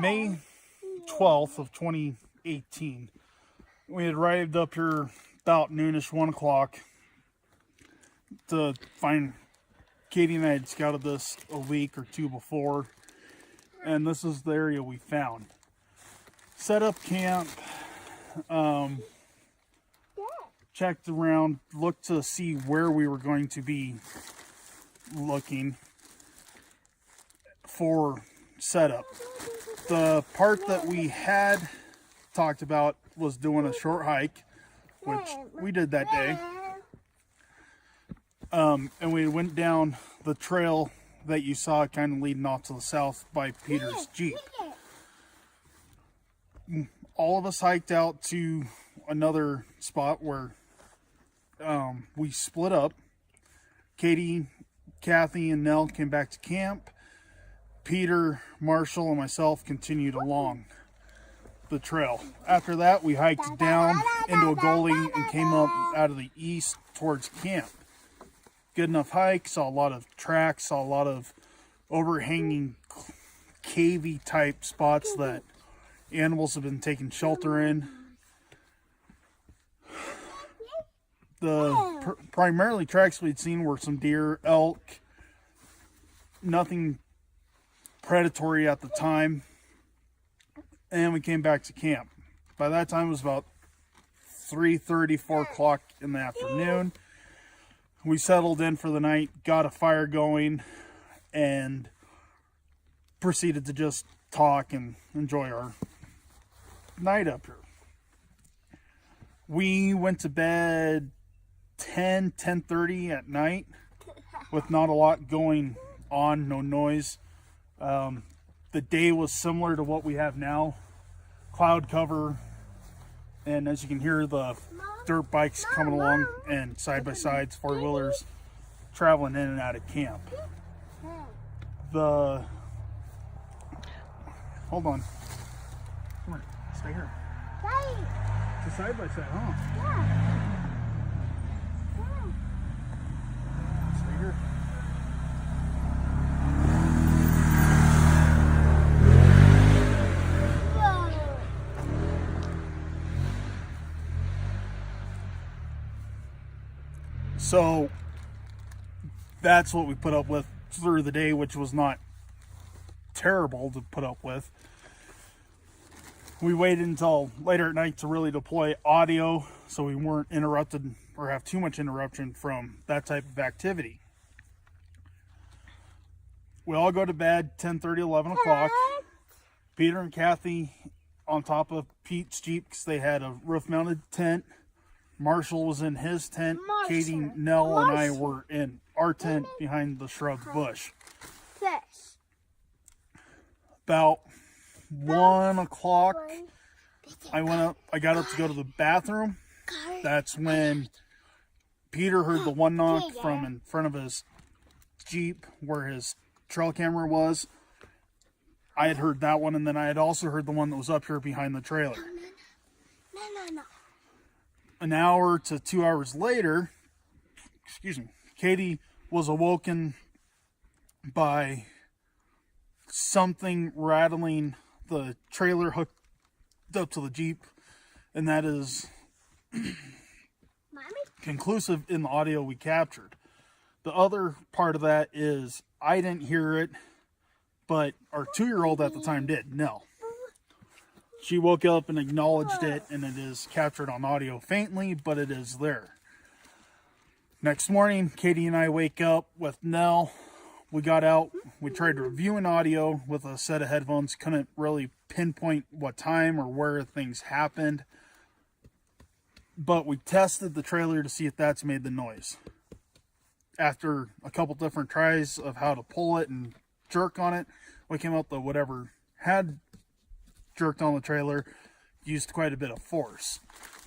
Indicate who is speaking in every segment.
Speaker 1: May 12th of 2018. We had arrived up here about noonish, 1 o'clock, to find. Katie and I had scouted this a week or two before, and this is the area we found. Set up camp, checked around, looked to see where we were going to be looking for setup. The part that we had talked about was doing a short hike, which we did that day. And we went down the trail that you saw kind of leading off to the south by Peter's Jeep. All of us hiked out to another spot where we split up. Katie, Kathy, and Nell came back to camp. Peter, Marshall, and myself continued along the trail. After that, we hiked down into a gully and came up out of the east towards camp. Good enough hike, saw a lot of tracks, saw a lot of overhanging cavey type spots that animals have been taking shelter in. The primarily tracks we'd seen were some deer, elk, nothing predatory at the time, and we came back to camp. By that time it was about 3:30, 4 o'clock in the afternoon. We settled in for the night, got a fire going, and proceeded to just talk and enjoy our night up here. We went to bed 10:30 at night with not a lot going on, no noise. The day was similar to what we have now, cloud cover, and as you can hear, the dirt bikes coming along and side-by-sides, four-wheelers traveling in and out of camp. Hold on. Come on, stay here. It's a side-by-side, huh?
Speaker 2: Yeah.
Speaker 1: Stay here. So that's what we put up with through the day, which was not terrible to put up with. We waited until later at night to really deploy audio so we weren't interrupted or have too much interruption from that type of activity. We all go to bed 10:30, 11 o'clock. Peter and Kathy on top of Pete's Jeep because they had a roof-mounted tent. Marshall was in his tent. Katie, Nell, and I were in our tent behind the shrub bush. About 1 o'clock, I got up to go to the bathroom. That's when Peter heard the one knock from in front of his Jeep where his trail camera was. I had heard that one, and then I had also heard the one that was up here behind the trailer.
Speaker 2: No.
Speaker 1: An hour to 2 hours later, Katie was awoken by something rattling the trailer hooked up to the Jeep, and that is conclusive in the audio we captured. The other part of that is I didn't hear it, but our 2-year-old at the time did, Nell. She woke up and acknowledged it, and it is captured on audio faintly, but it is there. Next morning, Katie and I wake up with Nell. We got out, we tried reviewing audio with a set of headphones, couldn't really pinpoint what time or where things happened, but we tested the trailer to see if that's made the noise. After a couple different tries of how to pull it and jerk on it, we came up with whatever had jerked on the trailer used quite a bit of force.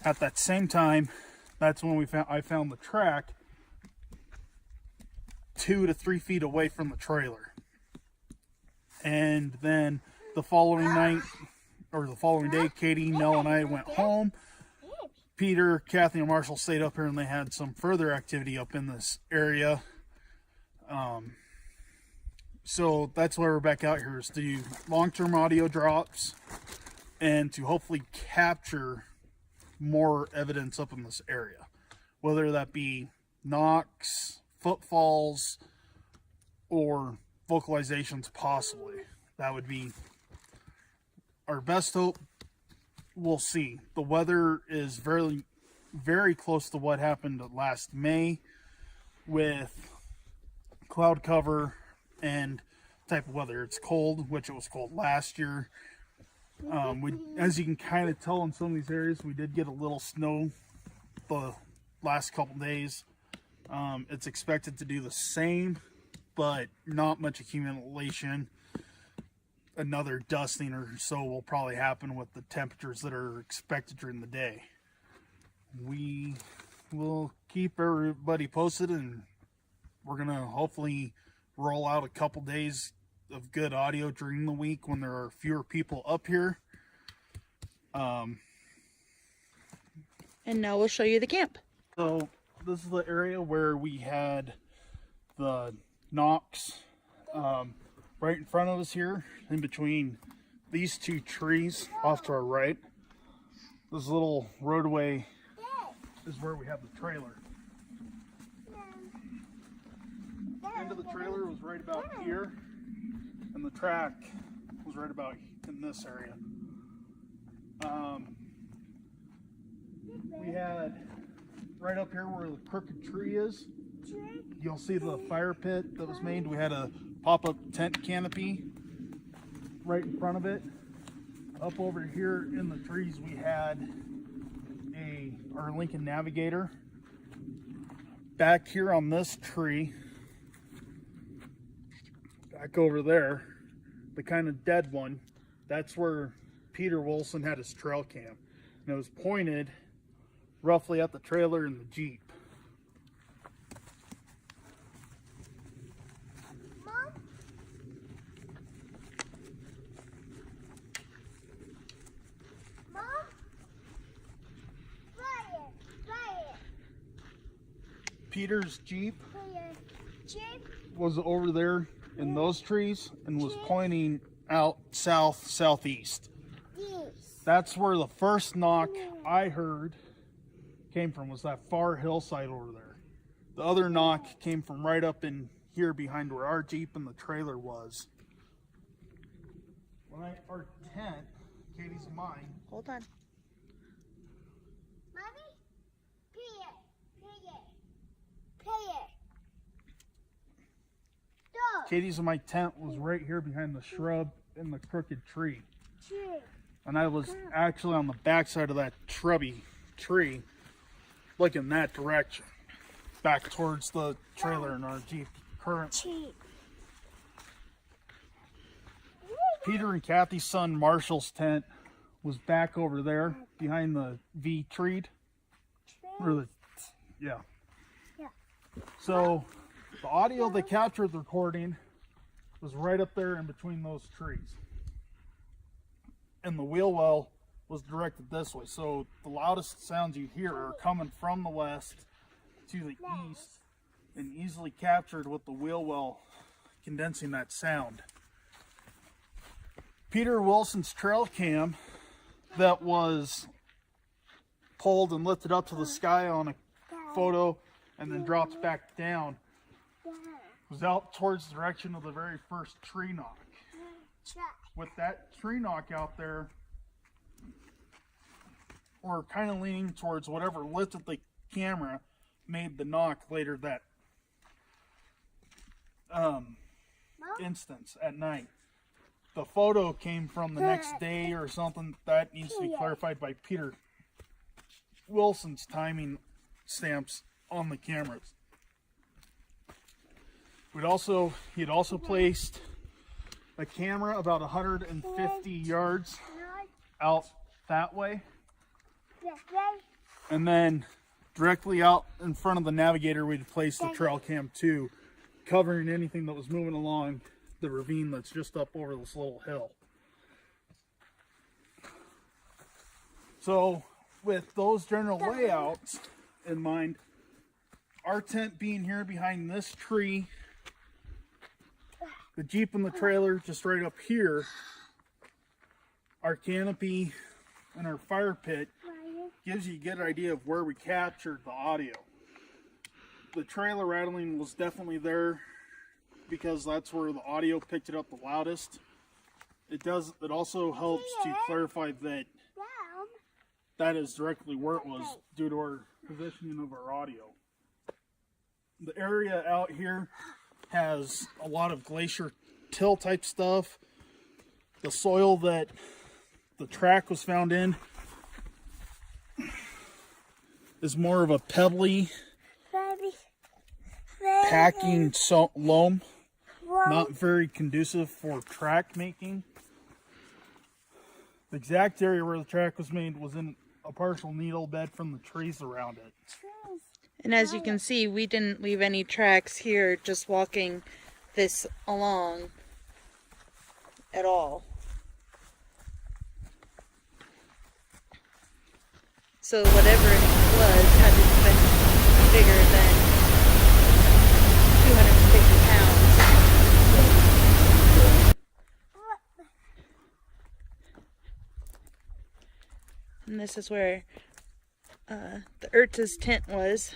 Speaker 1: At that same time, that's when I found the track 2 to 3 feet away from the trailer. And then the following night, or the following day, Katie, Nell, and I went home. Peter, Kathy, and Marshall stayed up here, and they had some further activity up in this area. So that's why we're back out here, is to do long-term audio drops and to hopefully capture more evidence up in this area, whether that be knocks, footfalls, or vocalizations possibly. That would be our best hope. We'll see. The weather is very, very close to what happened last May with cloud cover and type of weather. It's cold, which it was cold last year. As you can kind of tell in some of these areas, we did get a little snow the last couple days. It's expected to do the same, but not much accumulation. Another dusting or so will probably happen with the temperatures that are expected during the day. We will keep everybody posted, and we're gonna hopefully roll out a couple days of good audio during the week when there are fewer people up here.
Speaker 3: And now we'll show you the camp.
Speaker 1: So this is the area where we had the knocks right in front of us here, in between these two trees off to our right. This little roadway is where we have the trailer. The end of the trailer was right about here, and the track was right about in this area. We had right up here where the crooked tree is, you'll see the fire pit that was made. We had a pop-up tent canopy right in front of it. Up over here in the trees we had our Lincoln Navigator. Back here on this tree, back over there, the kind of dead one, that's where Peter Wilson had his trail cam. And it was pointed roughly at the trailer and the Jeep.
Speaker 2: Mom? Mom? Fire.
Speaker 1: Peter's Jeep
Speaker 2: Fire. Jeep.
Speaker 1: was over there in those trees and was pointing out southeast.
Speaker 2: This.
Speaker 1: That's where the first knock I heard came from, was that far hillside over there. The other knock came from right up in here behind where our Jeep and the trailer was. Our tent, Katie's and mine.
Speaker 3: Hold on.
Speaker 2: Mommy? Play it. Go.
Speaker 1: Katie's and my tent was right here behind the shrub and the crooked tree.
Speaker 2: Tree.
Speaker 1: And I was actually on the backside of that shrubby tree, looking that direction, back towards the trailer and our Jeep currently.
Speaker 2: Tree.
Speaker 1: Peter and Kathy's son Marshall's tent was back over there behind the V tree. Or the, yeah.
Speaker 2: Yeah.
Speaker 1: So the audio they captured the recording was right up there in between those trees. And the wheel well was directed this way. So the loudest sounds you hear are coming from the west to the east, and easily captured with the wheel well condensing that sound. Peter Wilson's trail cam that was pulled and lifted up to the sky on a photo and then dropped back down was out towards the direction of the very first tree knock. With that tree knock out there, we're kind of leaning towards whatever lifted the camera made the knock later that instance at night. The photo came from the next day or something. That needs to be clarified by Peter Wilson's timing stamps on the cameras. He had also placed a camera about 150 yards out that way, and then directly out in front of the Navigator we'd placed the trail cam too, covering anything that was moving along the ravine that's just up over this little hill. So with those general layouts in mind, our tent being here behind this tree the Jeep and the trailer just right up here, our canopy and our fire pit gives you a good idea of where we captured the audio. The trailer rattling was definitely there because that's where the audio picked it up the loudest. It also helps to clarify that that is directly where it was due to our positioning of our audio. The area out here has a lot of glacier till type stuff. The soil that the track was found in is more of a pebbly, packing loam, not very conducive for track making. The exact area where the track was made was in a partial needle bed from the trees around it.
Speaker 3: And as you can see, we didn't leave any tracks here just walking this along at all. So whatever it was had to have been bigger than 250 pounds. And this is where the Ertz's tent was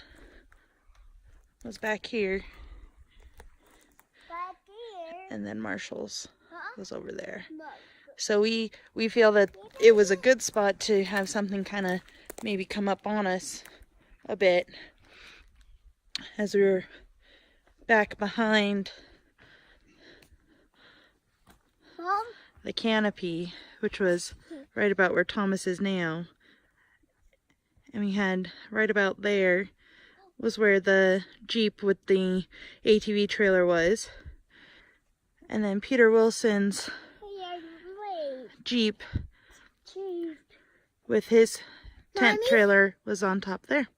Speaker 3: back here. And then Marshall's was over there. So we feel that it was a good spot to have something kind of maybe come up on us a bit as we were back behind the canopy, which was right about where Thomas is now. And we had right about there was where the Jeep with the ATV trailer was. And then Peter Wilson's Jeep with his tent trailer was on top there.